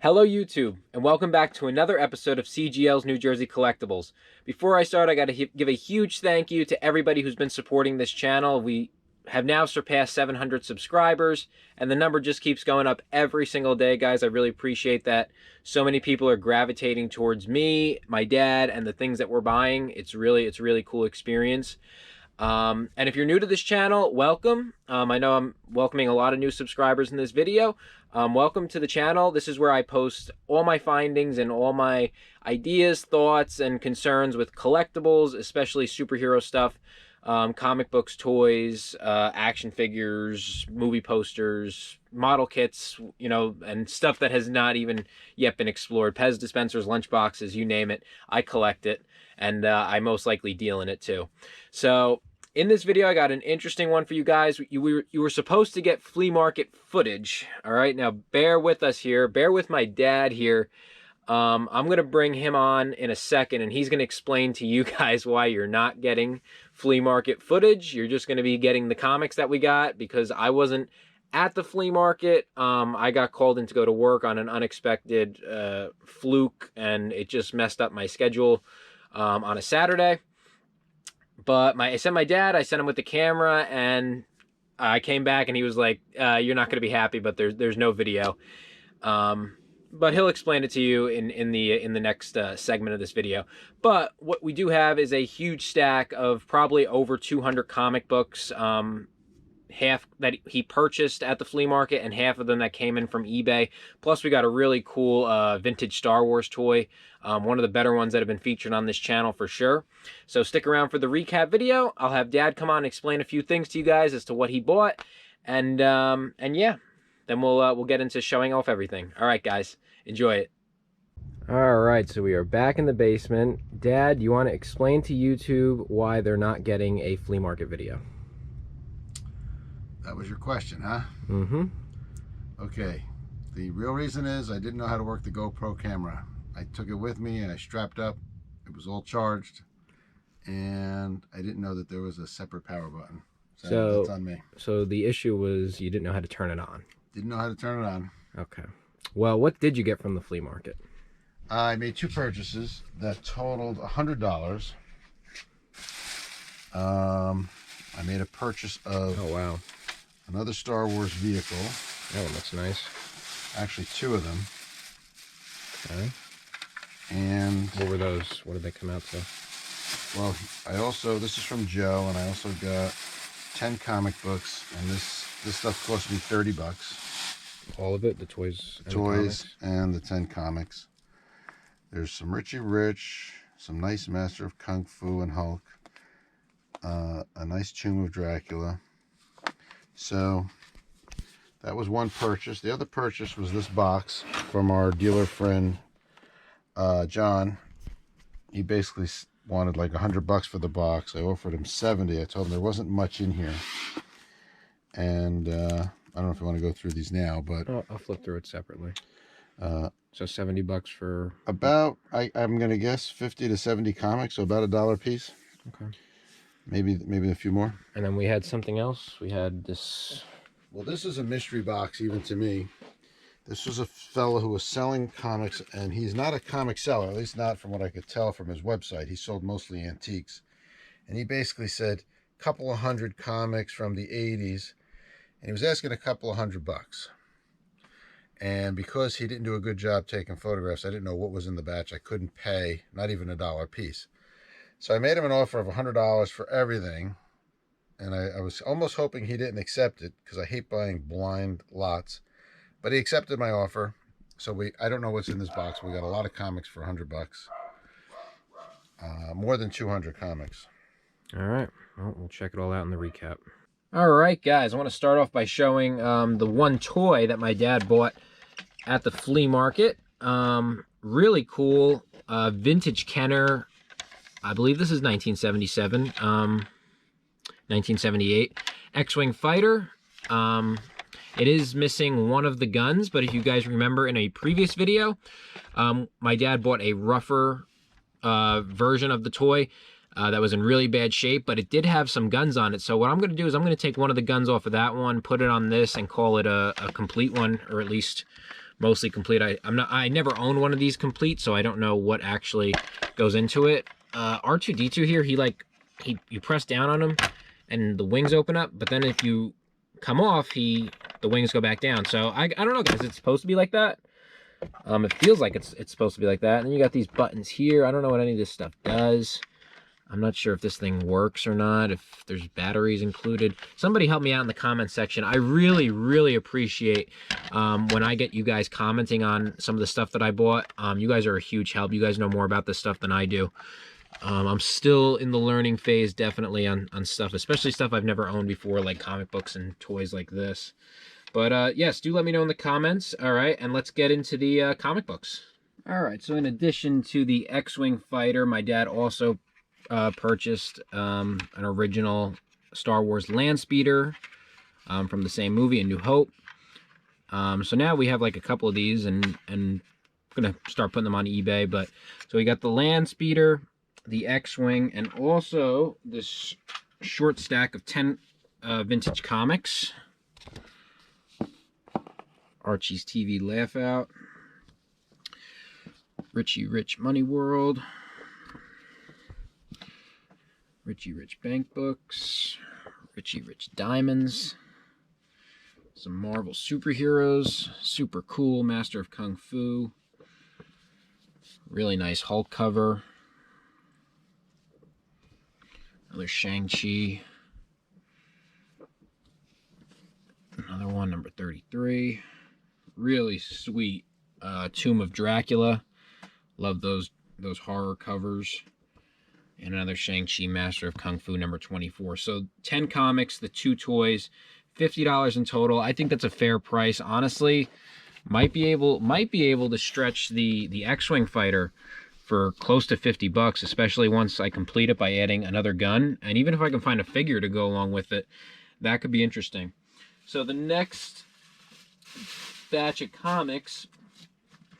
Hello YouTube, and welcome back to another episode of CGL's New Jersey Collectibles. Before I start, I got to give a huge thank you to everybody who's been supporting this channel. We have now surpassed 700 subscribers, and the number just keeps going up every single day, guys. I really appreciate that. So many people are gravitating towards me, my dad, and the things that we're buying. It's a really cool experience. And if you're new to this channel, welcome. I know I'm welcoming a lot of new subscribers in this video. Welcome to the channel. This is where I post all my findings and all my ideas, thoughts, and concerns with collectibles, especially superhero stuff, comic books, toys, action figures, movie posters, model kits, you know, and stuff that has not even yet been explored. Pez dispensers, lunch boxes, you name it. I collect it, and I most likely deal in it too. So in this video, I got an interesting one for you guys. You were supposed to get flea market footage. All right, now bear with us here. Bear with my dad here. I'm going to bring him on in a second, and he's going to explain to you guys why you're not getting flea market footage. You're just going to be getting the comics that we got because I wasn't at the flea market. I got called in to go to work on an unexpected fluke, and it just messed up my schedule on a Saturday. But I sent my dad, I sent him with the camera, and I came back and he was like, you're not going to be happy, but there's no video. But he'll explain it to you in the next segment of this video. But what we do have is a huge stack of probably over 200 comic books, half that he purchased at the flea market and half of them that came in from eBay. Plus we got a really cool vintage Star Wars toy, one of the better ones that have been featured on this channel for sure. So stick around for the recap video. I'll have Dad come on and explain a few things to you guys as to what he bought, and yeah, then we'll get into showing off everything. All right, guys, enjoy it. All right, so we are back in the basement. Dad, you want to explain to YouTube why they're not getting a flea market video? That was your question, huh? Mm-hmm. Okay. The real reason is I didn't know how to work the GoPro camera. I took it with me and I strapped up. It was all charged. And I didn't know that there was a separate power button. So that's on me. So the issue was you didn't know how to turn it on. Didn't know how to turn it on. Okay. Well, what did you get from the flea market? I made two purchases that totaled $100. I made a purchase of... Oh, wow. Another Star Wars vehicle. That one looks nice. Actually, two of them. Okay. And what were those? What did they come out to? Well, this is from Joe, and I also got 10 comic books, and this stuff cost me $30. All of it? The toys and toys and the 10 comics. There's some Richie Rich, some nice Master of Kung Fu and Hulk, a nice Tomb of Dracula. So that was one purchase. The other purchase was this box from our dealer friend John. He basically wanted like $100 for the box. I offered him 70. I told him there wasn't much in here, and I don't know if you want to go through these now, but I'll flip through it separately. So $70 for about I'm gonna guess 50 to 70 comics, so about $1 a piece. Okay. Maybe a few more. And then we had something else. We had this. Well, this is a mystery box even to me. This was a fellow who was selling comics, and he's not a comic seller, at least not from what I could tell from his website. He sold mostly antiques. And he basically said a couple of hundred comics from the 80s, and he was asking a couple of $100. And because he didn't do a good job taking photographs, I didn't know what was in the batch. I couldn't pay not even $1 a piece. So I made him an offer of $100 for everything, and I was almost hoping he didn't accept it because I hate buying blind lots. But he accepted my offer. So I don't know what's in this box. We got a lot of comics for $100. More than 200 comics. All right. Well, we'll check it all out in the recap. All right, guys. I want to start off by showing the one toy that my dad bought at the flea market. Really cool. Vintage Kenner. I believe this is 1977, 1978. X-Wing Fighter. It is missing one of the guns, but if you guys remember in a previous video, my dad bought a rougher version of the toy that was in really bad shape, but it did have some guns on it. So what I'm going to do is I'm going to take one of the guns off of that one, put it on this, and call it a complete one, or at least mostly complete. I never owned one of these complete, so I don't know what actually goes into it. R2-D2 here, you press down on him and the wings open up, but then if you come off, the wings go back down. So I don't know, guys. It's supposed to be like that. It feels like it's supposed to be like that. And then you got these buttons here. I don't know what any of this stuff does. I'm not sure if this thing works or not, if there's batteries included. Somebody help me out in the comment section. I really, really appreciate when I get you guys commenting on some of the stuff that I bought. You guys are a huge help. You guys know more about this stuff than I do. I'm still in the learning phase, definitely, on stuff, especially stuff I've never owned before, like comic books and toys like this. But yes, do let me know in the comments. All right, and let's get into the comic books. All right, so in addition to the X-Wing fighter, my dad also purchased an original Star Wars land speeder from the same movie, A New Hope. So now we have like a couple of these, and I'm gonna start putting them on eBay. But so we got the land speeder, the X-Wing, and also this short stack of 10 vintage comics. Archie's TV Laugh Out, Richie Rich Money World, Richie Rich Bank Books, Richie Rich Diamonds, some Marvel superheroes, Super Cool, Master of Kung Fu, really nice Hulk cover, another Shang-Chi, another one, number 33, really sweet Tomb of Dracula, love those horror covers. And another Shang-Chi Master of Kung Fu number 24. So 10 comics, the 2 toys, $50 in total. I think that's a fair price. Honestly, might be able to stretch the X-Wing fighter for close to 50 bucks, especially once I complete it by adding another gun. And even if I can find a figure to go along with it, that could be interesting. So the next batch of comics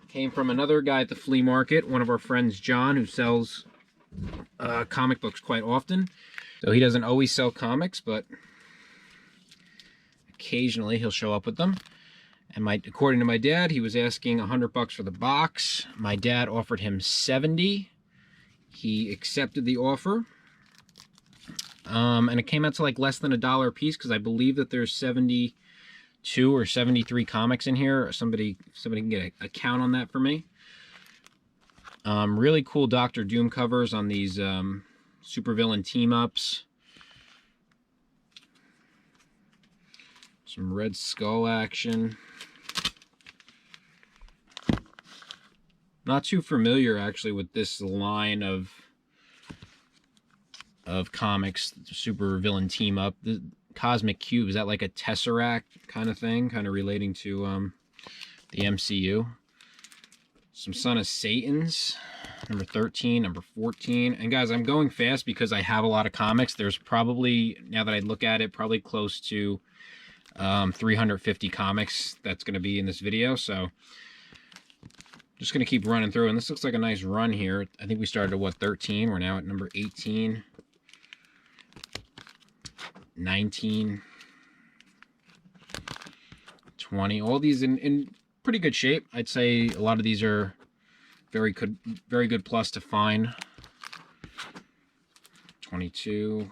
came from another guy at the flea market, one of our friends, John, who sells comic books quite often. So he doesn't always sell comics, but occasionally he'll show up with them. And according to my dad, he was asking 100 bucks for the box. My dad offered him 70. He accepted the offer. And it came out to like less than $1 a piece, because I believe that there's 72 or 73 comics in here. Somebody can get a count on that for me. Really cool Doctor Doom covers on these supervillain team-ups. Some Red Skull action. Not too familiar, actually, with this line of comics, supervillain team-up. The Cosmic Cube, is that like a Tesseract kind of thing? Kind of relating to the MCU. Some Son of Satan's, number 13, number 14. And guys, I'm going fast because I have a lot of comics. There's probably, now that I look at it, probably close to 350 comics that's going to be in this video. So just going to keep running through. And this looks like a nice run here. I think we started at, what, 13? We're now at number 18, 19, 20. All these in pretty good shape. I'd say a lot of these are very good plus to find. 22,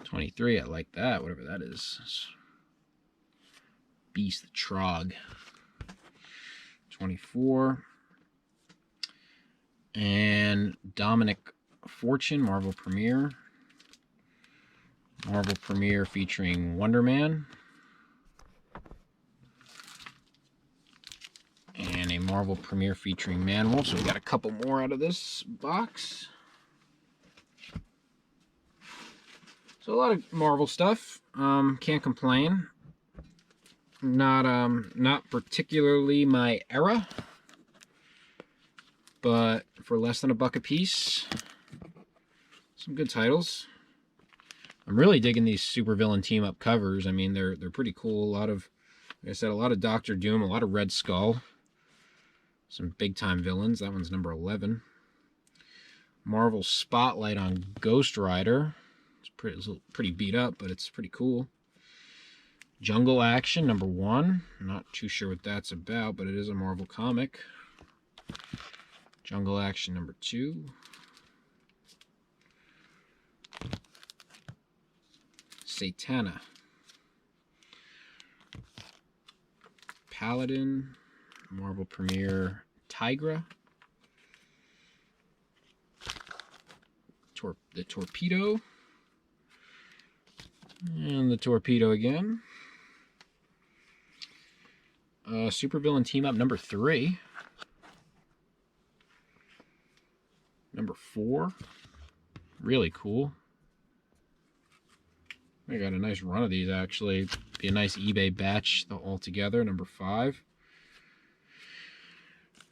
23, I like that, whatever that is. Beast the Trog. 24. And Dominic Fortune, Marvel Premiere. Marvel Premiere featuring Wonder Man. And a Marvel Premiere featuring Man-Wolf. So we got a couple more out of this box. So a lot of Marvel stuff. Can't complain. Not particularly my era, but for less than $1 a piece, some good titles. I'm really digging these supervillain team-up covers. I mean, they're pretty cool. A lot of, like I said, a lot of Doctor Doom, a lot of Red Skull, some big-time villains. That one's number 11. Marvel Spotlight on Ghost Rider. It's pretty beat up, but it's pretty cool. Jungle Action #1. Not too sure what that's about, but it is a Marvel comic. Jungle Action #2. Satana. Paladin. Marvel Premiere Tigra. The Torpedo. And the Torpedo again. Supervillain Team Up #3. #4. Really cool. I got a nice run of these, actually. Be a nice eBay batch all together. #5.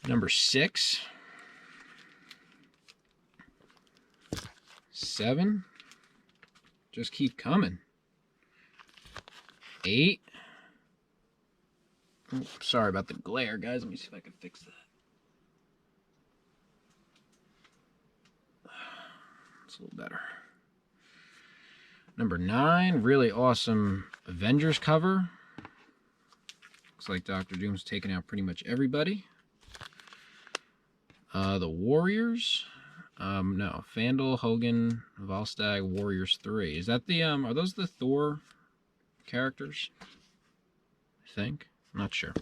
#6. 7. Just keep coming. 8. Oh, sorry about the glare, guys. Let me see if I can fix that. It's a little better. #9, really awesome Avengers cover. Looks like Dr. Doom's taking out pretty much everybody. The Warriors. No, Fandel, Hogan, Volstagg, Warriors 3. Is that the, are those the Thor characters? I think. I'm not sure.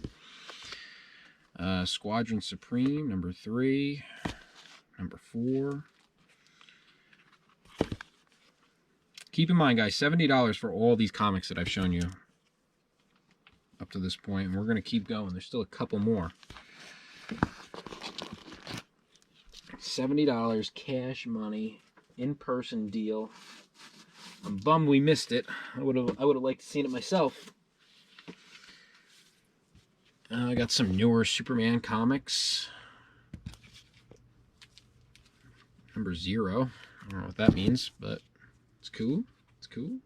Squadron Supreme, #3. #4. Keep in mind, guys, $70 for all these comics that I've shown you up to this point, and we're going to keep going. There's still a couple more. $70 cash money, in-person deal. I'm bummed we missed it. I would have liked to seen it myself. I got some newer Superman comics. #0. I don't know what that means, but it's cool. It's cool.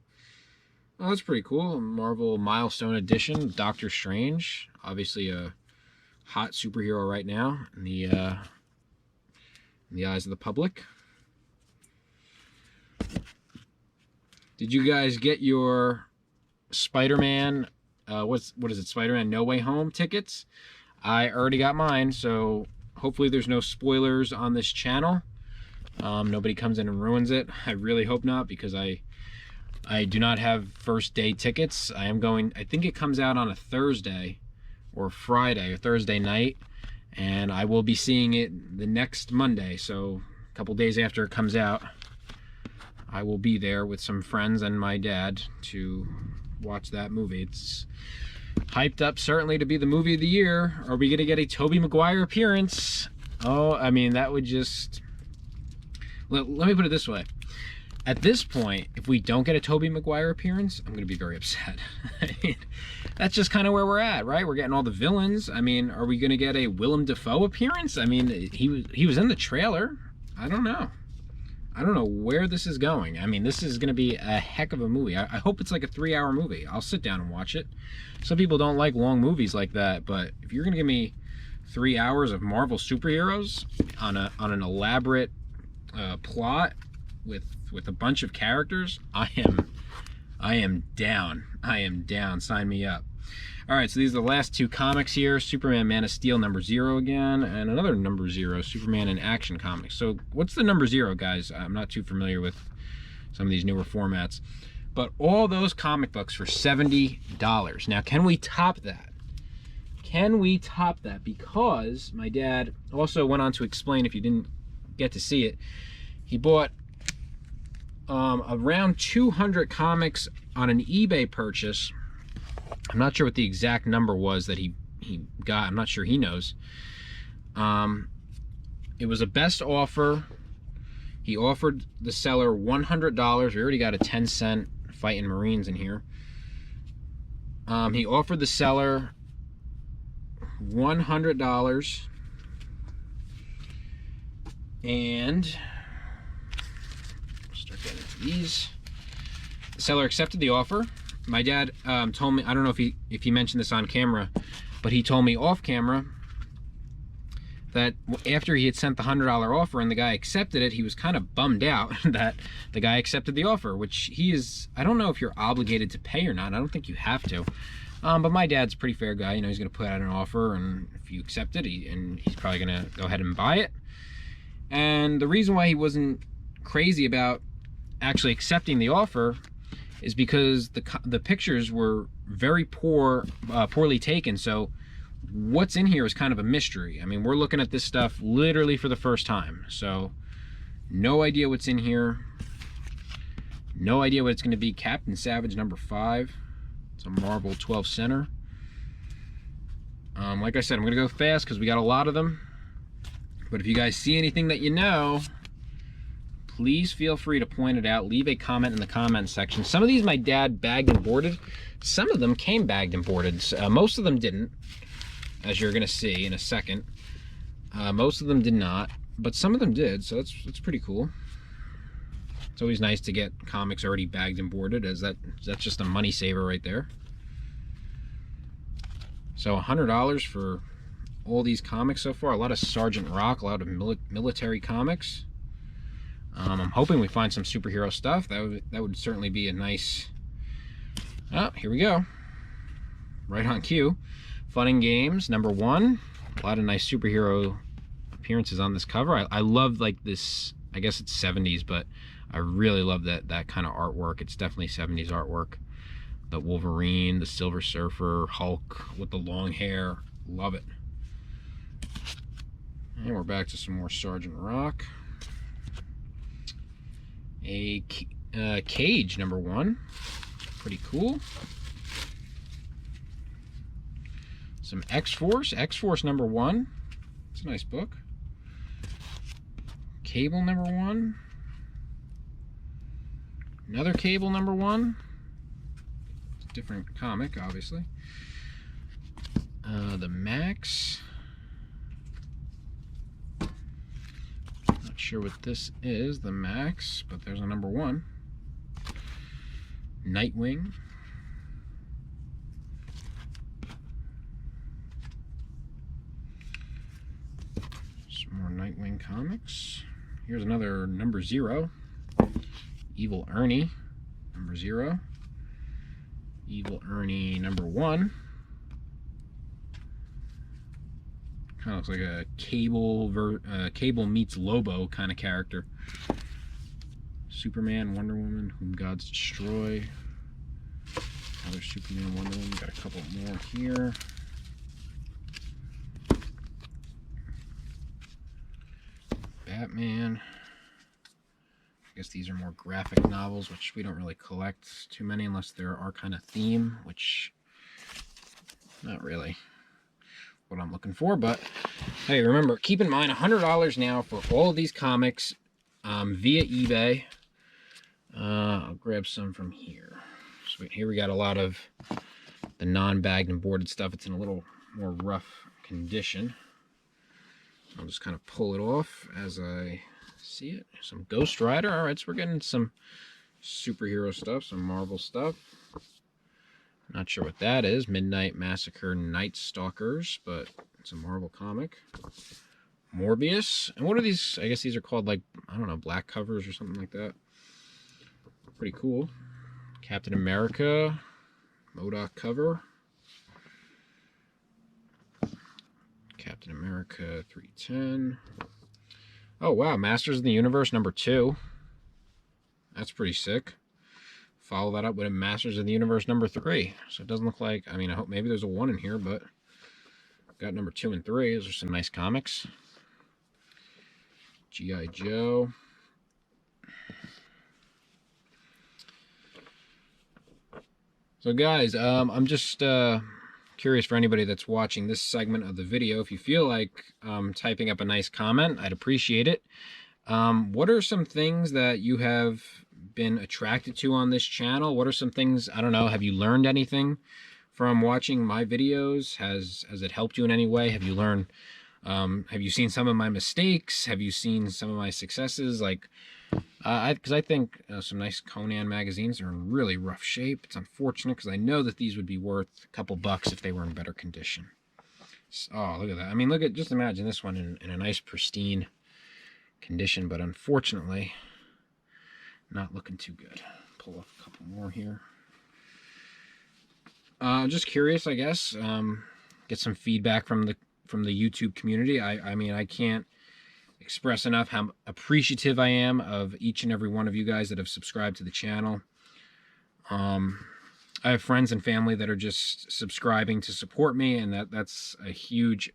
Oh, that's pretty cool. Marvel Milestone Edition, Doctor Strange. Obviously a hot superhero right now in the eyes of the public. Did you guys get your Spider-Man, what is it, Spider-Man No Way Home tickets? I already got mine, so hopefully there's no spoilers on this channel. Nobody comes in and ruins it. I really hope not, because I do not have first day tickets. I think it comes out on a Thursday or Friday or Thursday night, and I will be seeing it the next Monday, so a couple days after it comes out. I will be there with some friends and my dad to watch that movie. It's hyped up certainly to be the movie of the year. Are we gonna get a Tobey Maguire appearance? Oh, I mean, that would just... Let me put it this way. At this point, if we don't get a Tobey Maguire appearance, I'm going to be very upset. I mean, that's just kind of where we're at, right? We're getting all the villains. I mean, are we going to get a Willem Dafoe appearance? I mean, he was in the trailer. I don't know. I don't know where this is going. I mean, this is going to be a heck of a movie. I hope it's like a 3-hour movie. I'll sit down and watch it. Some people don't like long movies like that, but if you're going to give me 3 hours of Marvel superheroes on an elaborate plot with a bunch of characters, I am down. I am down. Sign me up. All right, so these are the last 2 comics here. Superman Man of Steel #0 again, and another #0, Superman in Action comics. So what's the #0, guys? I'm not too familiar with some of these newer formats, but all those comic books for $70. Now, can we top that? Can we top that? Because my dad also went on to explain, if you didn't get to see it, he bought around 200 comics on an eBay purchase. I'm not sure what the exact number was that he got. I'm not sure he knows. It was a best offer. He offered the seller $100. We already got a 10-cent Fighting Marines in here. He offered the seller $100. And start getting into these. The seller accepted the offer. My dad told me, I don't know if he mentioned this on camera, but he told me off camera that after he had sent the $100 offer and the guy accepted it, he was kind of bummed out that the guy accepted the offer, which he is, I don't know if you're obligated to pay or not. I don't think you have to. But my dad's a pretty fair guy. You know, he's going to put out an offer, and if you accept it, he's probably going to go ahead and buy it. And the reason why he wasn't crazy about actually accepting the offer is because the pictures were very poorly taken. So what's in here is kind of a mystery. I mean, we're looking at this stuff literally for the first time, so no idea what's in here, no idea what it's going to be. Captain Savage number 5. It's a marble 12 center. Like I said, I'm going to go fast because we got a lot of them, but if you guys see anything that you know, please feel free to point it out. Leave a comment in the comment section. Some of these my dad bagged and boarded. Some of them came bagged and boarded. Most of them didn't, as you're gonna see in a second. Most of them did not, but some of them did, so that's pretty cool. It's always nice to get comics already bagged and boarded, as that's just a money saver right there. So $100 for all these comics so far. A lot of Sergeant Rock, a lot of military comics. I'm hoping we find some superhero stuff. That would certainly be a nice... Oh, here we go. Right on cue. Fun and Games, number 1. A lot of nice superhero appearances on this cover. I love, like, this, I guess it's 70s, but I really love that kind of artwork. It's definitely 70s artwork. The Wolverine, the Silver Surfer, Hulk with the long hair. Love it. And we're back to some more Sergeant Rock. A Cage number 1, pretty cool. Some X-Force number 1. It's a nice book. Cable number 1. Another Cable number 1. It's a different comic, obviously. The Max. Not sure what this is, the Max, but there's a number 1. Nightwing. Some more Nightwing comics. Here's another number 0. Evil Ernie, number 0. Evil Ernie, number 1. Kind of looks like a Cable meets Lobo kind of character. Superman, Wonder Woman, Whom Gods Destroy. Another Superman, Wonder Woman. Got a couple more here. Batman. I guess these are more graphic novels, which we don't really collect too many unless they're our kind of theme, which not really what I'm looking for. But hey, remember, keep in mind, $100 now for all of these comics via eBay. I'll grab some from here. So here we got a lot of the non-bagged and boarded stuff. It's in a little more rough condition. I'll just kind of pull it off as I see it. Some Ghost Rider. All right, so we're getting some superhero stuff, some Marvel stuff. Not sure what that is. Midnight Massacre Night Stalkers, but it's a Marvel comic. Morbius. And what are these? I guess these are called, like, I don't know, black covers or something like that. Pretty cool. Captain America MODOK cover. Captain America 310. Oh, wow. Masters of the Universe number 2. That's pretty sick. Follow that up with a Masters of the Universe number 3. So it doesn't look like, I mean, I hope maybe there's a 1 in here, but got number 2 and 3. Those are some nice comics. G.I. Joe. So guys, I'm just curious for anybody that's watching this segment of the video. If you feel like typing up a nice comment, I'd appreciate it. What are some things that you have been attracted to on this channel? What are some things, I don't know, have you learned anything from watching my videos? Has it helped you in any way? Have you learned, have you seen some of my mistakes? Have you seen some of my successes? Like, because I think some nice Conan magazines are in really rough shape. It's unfortunate because I know that these would be worth a couple bucks if they were in better condition. Oh, look at that. I mean, just imagine this one in a nice pristine condition, but unfortunately not looking too good. Pull off a couple more here. Just curious, I guess. Get some feedback from the YouTube community. I mean, I can't express enough how appreciative I am of each and every one of you guys that have subscribed to the channel. I have friends and family that are just subscribing to support me, and that's a huge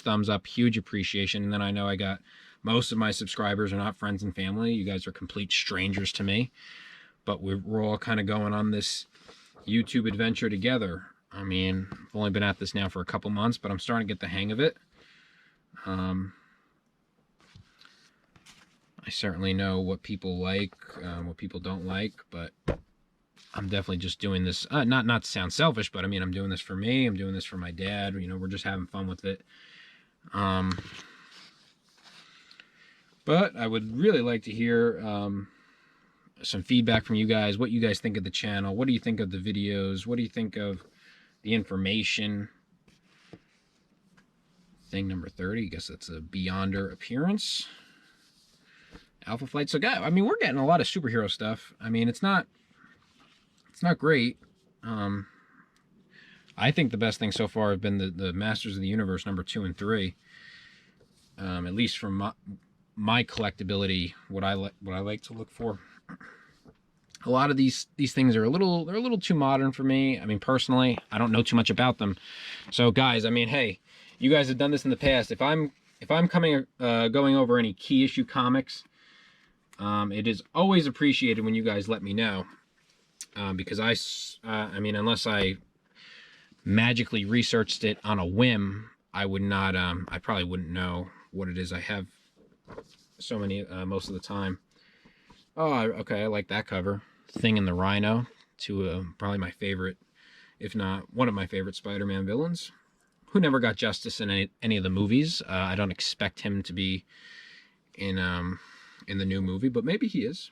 thumbs up, huge appreciation. And then I know I got most of my subscribers are not friends and family. You guys are complete strangers to me, but we're all kind of going on this YouTube adventure together. I mean, I've only been at this now for a couple months, but I'm starting to get the hang of it. I certainly know what people like, what people don't like, but I'm definitely just doing this, not to sound selfish, but I mean, I'm doing this for me. I'm doing this for my dad. You know, we're just having fun with it. But I would really like to hear some feedback from you guys, what you guys think of the channel. What do you think of the videos? What do you think of the information? Thing number 30, I guess that's a Beyonder appearance. Alpha Flight. So, guys, I mean, we're getting a lot of superhero stuff. I mean, it's not great. I think the best thing so far have been the Masters of the Universe number 2 and 3. At least from my collectability, what I like to look for. A lot of these things are a little too modern for me. I mean, personally, I don't know too much about them. So, guys, I mean, hey, you guys have done this in the past. If I'm going over any key issue comics, it is always appreciated when you guys let me know, because I mean, unless I magically researched it on a whim, I would not. I probably wouldn't know what it is. I have so many most of the time. Oh, okay, I like that cover. Thing and the Rhino, probably my favorite, if not one of my favorite Spider-Man villains, who never got justice in any of the movies. I don't expect him to be in the new movie, but maybe he is.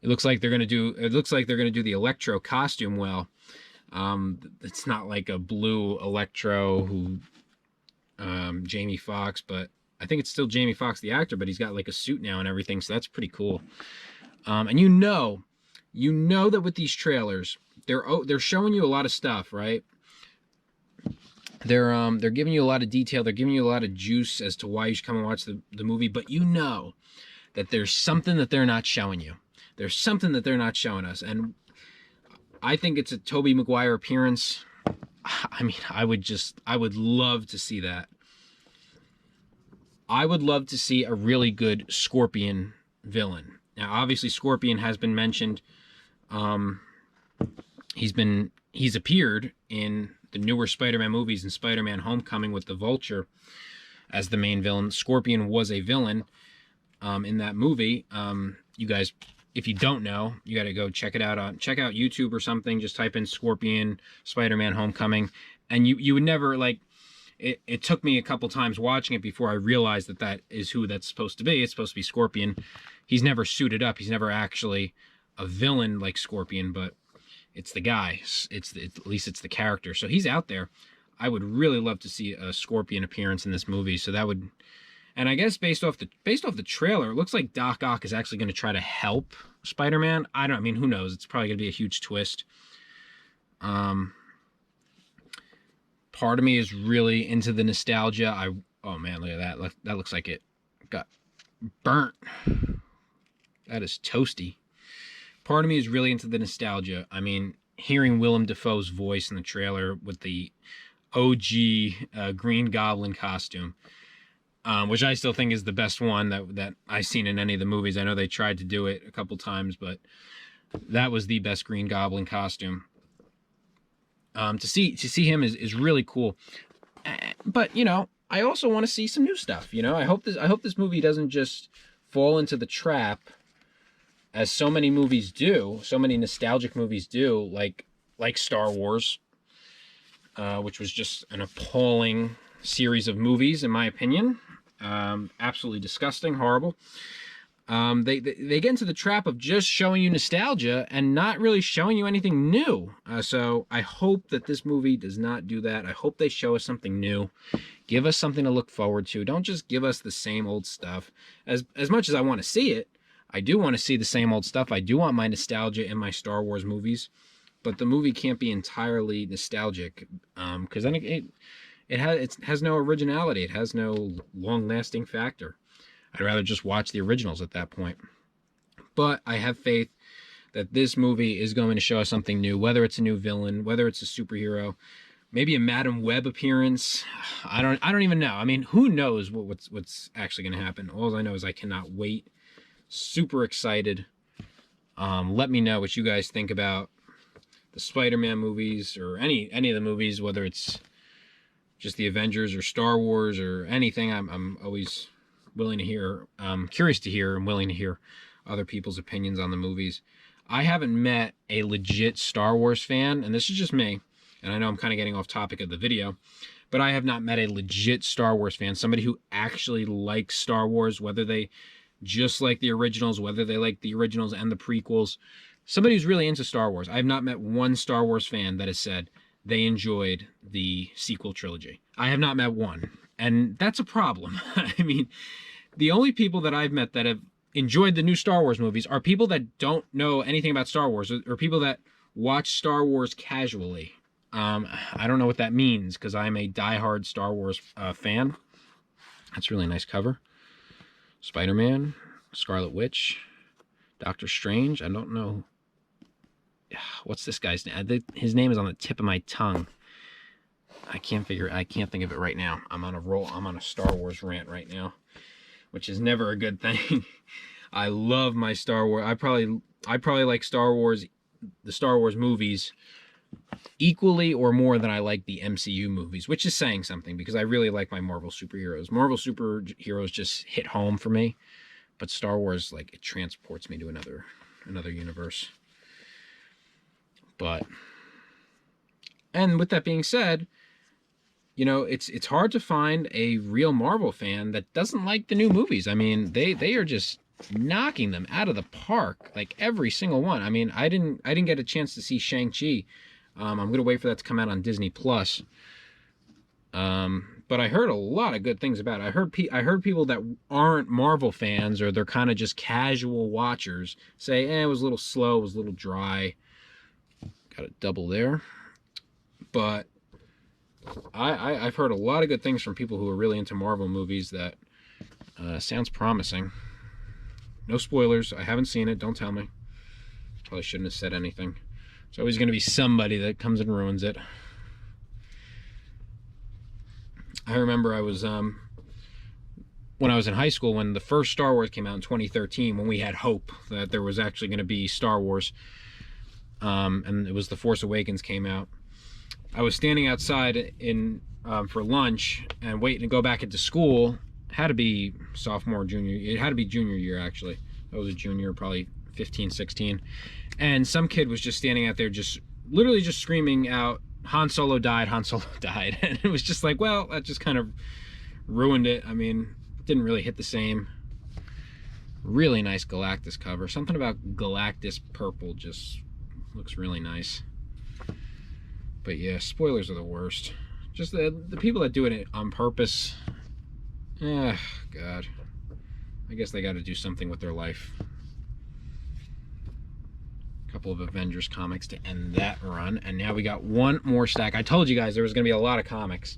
It looks like they're gonna do the Electro costume well. It's not like a blue Electro who Jamie Foxx, but I think it's still Jamie Foxx the actor, but he's got like a suit now and everything, so that's pretty cool. And you know that with these trailers, they're showing you a lot of stuff, right? They're giving you a lot of detail, they're giving you a lot of juice as to why you should come and watch the movie, but you know that there's something that they're not showing you. There's something that they're not showing us, and I think it's a Tobey Maguire appearance. I mean, I would love to see that. I would love to see a really good Scorpion villain. Now, obviously, Scorpion has been mentioned. He's appeared in the newer Spider-Man movies and Spider-Man Homecoming with the Vulture as the main villain. Scorpion was a villain in that movie. You guys, if you don't know, you got to go check out YouTube or something. Just type in Scorpion Spider-Man Homecoming, and you would never like. It took me a couple times watching it before I realized that is who that's supposed to be. It's supposed to be Scorpion. He's never suited up. He's never actually a villain like Scorpion, but it's the guy. At least it's the character. So he's out there. I would really love to see a Scorpion appearance in this movie. So that would, and I guess based off the trailer, it looks like Doc Ock is actually going to try to help Spider-Man. I mean, who knows? It's probably going to be a huge twist. Part of me is really into the nostalgia. Oh man, look at that. That looks like it got burnt. That is toasty. Part of me is really into the nostalgia. I mean, hearing Willem Dafoe's voice in the trailer with the OG Green Goblin costume, which I still think is the best one that I've seen in any of the movies. I know they tried to do it a couple times, but that was the best Green Goblin costume. To see him is really cool. But you know, I also want to see some new stuff. You know, I hope this movie doesn't just fall into the trap, as so many movies do, so many nostalgic movies do, like Star Wars, which was just an appalling series of movies, in my opinion. Absolutely disgusting, horrible. They get into the trap of just showing you nostalgia and not really showing you anything new. So I hope that this movie does not do that. I hope they show us something new. Give us something to look forward to. Don't just give us the same old stuff. As much as I want to see it, I do want to see the same old stuff. I do want my nostalgia in my Star Wars movies, but the movie can't be entirely nostalgic, because then it has no originality. It has no long-lasting factor. I'd rather just watch the originals at that point. But I have faith that this movie is going to show us something new, whether it's a new villain, whether it's a superhero, maybe a Madam Web appearance. I don't even know. I mean, who knows what's actually going to happen? All I know is I cannot wait. Super excited. Let me know what you guys think about the Spider-Man movies, or any of the movies, whether it's just the Avengers or Star Wars or anything. I'm always willing to hear, curious to hear, and willing to hear other people's opinions on the movies. I haven't met a legit Star Wars fan, and this is just me, and I know I'm kind of getting off topic of the video, but I have not met a legit Star Wars fan, somebody who actually likes Star Wars, whether they just like the originals, whether they like the originals and the prequels, somebody who's really into Star Wars. I have not met one Star Wars fan that has said they enjoyed the sequel trilogy. I have not met one. And that's a problem. I mean, the only people that I've met that have enjoyed the new Star Wars movies are people that don't know anything about Star Wars, or people that watch Star Wars casually. I don't know what that means, because I'm a diehard Star Wars fan. That's a really nice cover. Spider-Man, Scarlet Witch, Doctor Strange. I don't know. What's this guy's name? His name is on the tip of my tongue. I can't think of it right now. I'm on a roll. I'm on a Star Wars rant right now, which is never a good thing. I love my Star Wars. I probably like Star Wars, the Star Wars movies, equally or more than I like the MCU movies, which is saying something, because I really like my Marvel superheroes. Marvel superheroes just hit home for me, but Star Wars, like, it transports me to another universe. But, and with that being said, you know, it's hard to find a real Marvel fan that doesn't like the new movies. I mean, they are just knocking them out of the park, like every single one. I mean, I didn't get a chance to see Shang-Chi. I'm gonna wait for that to come out on Disney Plus. But I heard a lot of good things about it. I heard people that aren't Marvel fans, or they're kind of just casual watchers, say, it was a little slow, it was a little dry. Got a double there. But I've heard a lot of good things from people who are really into Marvel movies. That sounds promising. No spoilers. I haven't seen it. Don't tell me. Probably shouldn't have said anything. There's always going to be somebody that comes and ruins it. I remember I was when I was in high school, when the first Star Wars came out in 2013, when we had hope that there was actually going to be Star Wars, and it was The Force Awakens came out. I was standing outside for lunch and waiting to go back into school. It had to be sophomore, junior. It had to be junior year, actually. I was a junior, probably 15, 16. And some kid was just standing out there, just literally just screaming out, Han Solo died, Han Solo died. And it was just like, well, that just kind of ruined it. I mean, it didn't really hit the same. Really nice Galactus cover. Something about Galactus purple just looks really nice. But yeah, spoilers are the worst. Just the people that do it on purpose. God. I guess they got to do something with their life. A couple of Avengers comics to end that run. And now we got one more stack. I told you guys there was going to be a lot of comics.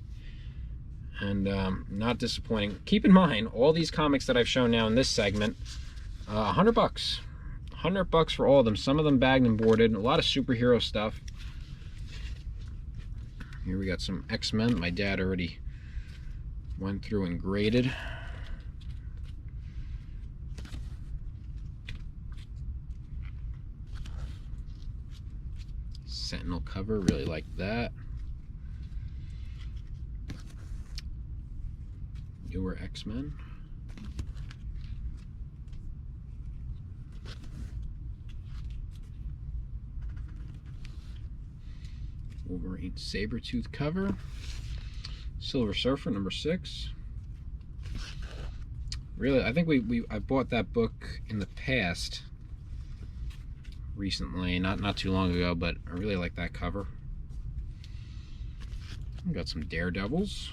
And not disappointing. Keep in mind, all these comics that I've shown now in this segment, $100. $100 for all of them. Some of them bagged and boarded. A lot of superhero stuff. Here we got some X-Men. My dad already went through and graded. Sentinel cover, really like that. Newer X-Men. Wolverine Sabretooth cover. Silver Surfer number 6. Really, I think I bought that book in the past recently, not too long ago, but I really like that cover. We got some Daredevils.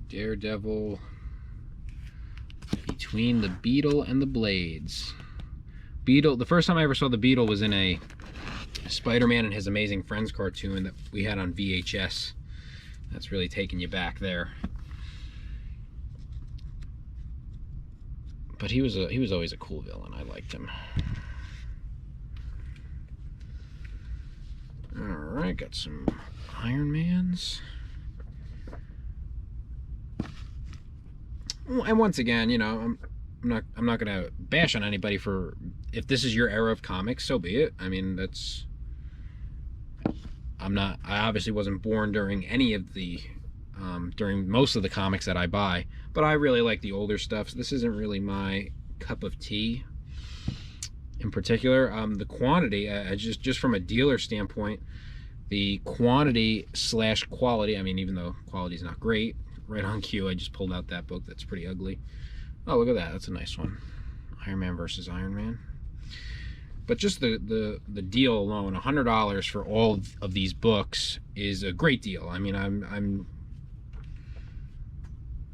Daredevil Between the Beetle and the Blades. Beetle, the first time I ever saw the Beetle was in a Spider-Man and His Amazing Friends cartoon that we had on VHS. That's really taking you back there. But he was always a cool villain. I liked him. Alright, got some Iron Mans. And once again, you know, I'm not gonna bash on anybody for, if this is your era of comics, so be it. I mean, that's, I obviously wasn't born during any of the during most of the comics that I buy, but I really like the older stuff. So this isn't really my cup of tea in particular. The quantity, just from a dealer standpoint, the quantity / quality, I mean, even though quality is not great, right on cue, I just pulled out that book that's pretty ugly. Oh, look at that. That's a nice one. Iron Man versus Iron Man. But just the deal alone, $100 for all of these books is a great deal. I mean,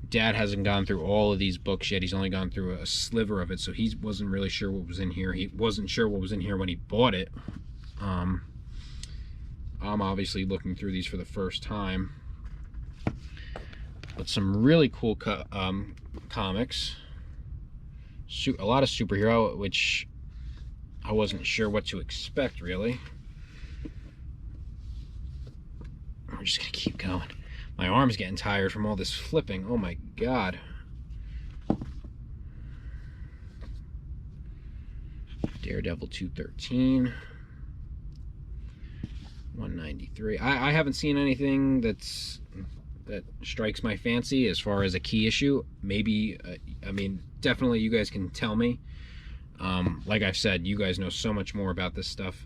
Dad hasn't gone through all of these books yet. He's only gone through a sliver of it, so he wasn't really sure what was in here. He wasn't sure what was in here when he bought it. I'm obviously looking through these for the first time. But some really cool comics. A lot of superhero, which I wasn't sure what to expect, really. We're just gonna keep going. My arm's getting tired from all this flipping. Oh my god. Daredevil 213. 193. I haven't seen anything that strikes my fancy as far as a key issue. Maybe, I mean, definitely you guys can tell me. Like I've said, you guys know so much more about this stuff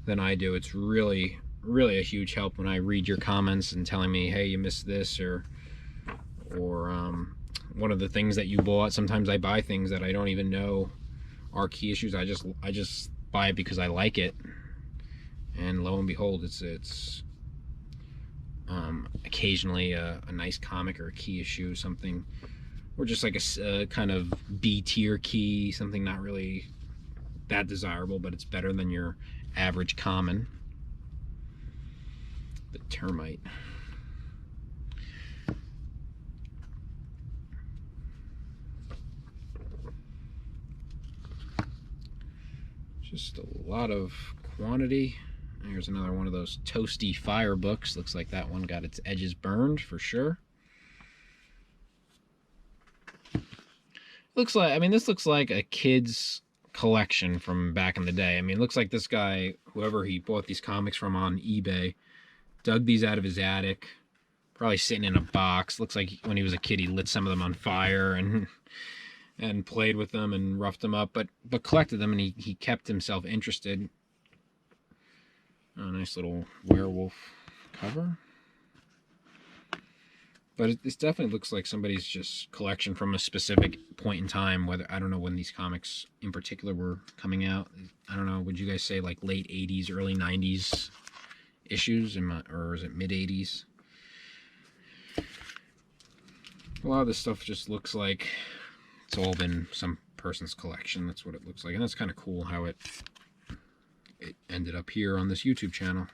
than I do. It's really a huge help when I read your comments and telling me, hey, you missed this, or one of the things that you bought. Sometimes I buy things that I don't even know are key issues. I just buy it because I like it, and lo and behold, it's occasionally a nice comic or a key issue, something, or just like a kind of B tier key, something not really that desirable, but it's better than your average common. The Termite. Just a lot of quantity. Here's another one of those toasty fire books. Looks like that one got its edges burned for sure. Looks like, I mean, this looks like a kid's collection from back in the day. I mean, it looks like this guy, whoever he bought these comics from on eBay, dug these out of his attic, probably sitting in a box. Looks like when he was a kid, he lit some of them on fire and played with them and roughed them up, but collected them, and he kept himself interested. A nice little werewolf cover. But this definitely looks like somebody's just collection from a specific point in time. Whether, I don't know when these comics in particular were coming out. I don't know. Would you guys say like late 80s, early 90s issues, or is it mid 80s? A lot of this stuff just looks like it's all been some person's collection. That's what it looks like, and that's kind of cool how it ended up here on this YouTube channel.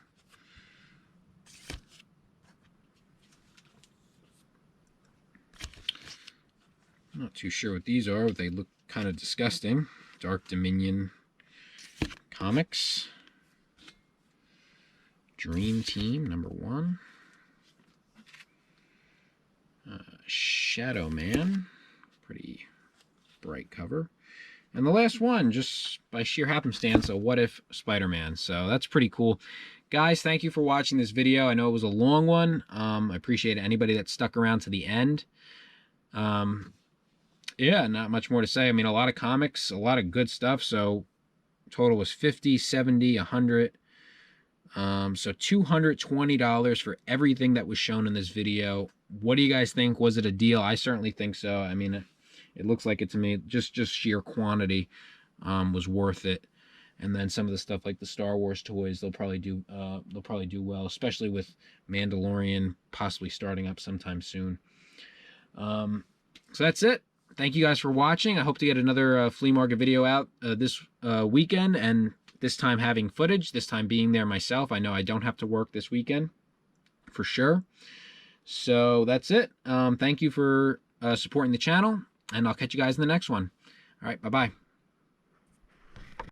Not too sure what these are, but they look kind of disgusting. Dark Dominion Comics. Dream Team #1. Shadow Man. Pretty bright cover. And the last one, just by sheer happenstance, a What If Spider-Man. So that's pretty cool. Guys, thank you for watching this video. I know it was a long one. I appreciate anybody that stuck around to the end. Yeah, not much more to say. I mean, a lot of comics, a lot of good stuff. So total was 50, 70, 100. So $220 for everything that was shown in this video. What do you guys think? Was it a deal? I certainly think so. I mean, it looks like it to me. Just sheer quantity was worth it. And then some of the stuff like the Star Wars toys, they'll probably do well, especially with Mandalorian possibly starting up sometime soon. So that's it. Thank you guys for watching. I hope to get another flea market video out this weekend, and this time having footage, this time being there myself. I know I don't have to work this weekend for sure. So that's it. Thank you for supporting the channel, and I'll catch you guys in the next one. All right, bye-bye.